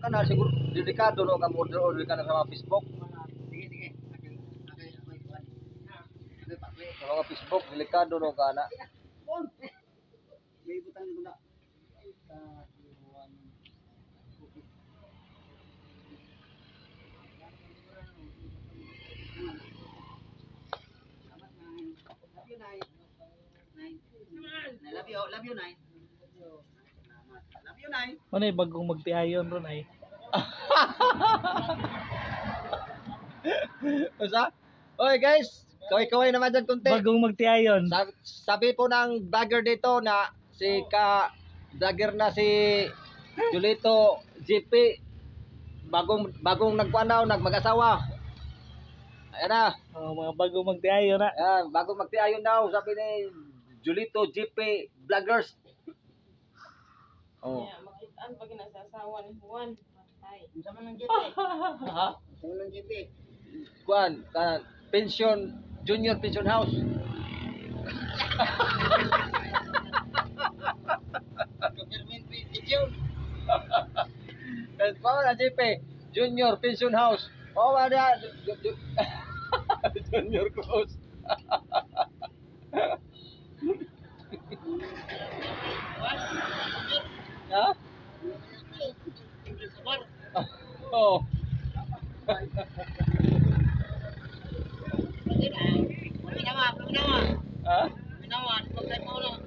kana siguro delikado no ka order ka na sa mga Facebook. Sige, sige. Ako ikuan. Sa mga Facebook delikado no kana. May butang dito na. Love you, Nay. Nay. Love you, Nay. Love you, Nay. Ano yung bagong magtiayon ron ay? Usa? Oy guys, kaway-kaway naman dyan konti. Bagong magtiayon. Sabi po ng vlogger dito na si vlogger na si Julito GP bagong nagkuanaw, nagmag-asawa. Ayan na. Oh, mga bagong magtiayon na. Ayan, bagong magtiayon daw, sabi ni Julito GP Vloggers. Oh. Yeah, makitaan pag nasasawa ni Juan. Matay. Sama ng GP. Ha? Sama ng GP. Kuan, pension, junior pension house. Government pension. Paano na GP? Junior pension house. Oh, ada junior close. Ha? Oh. Paginawa. Ha? Paginawa. Paginawa.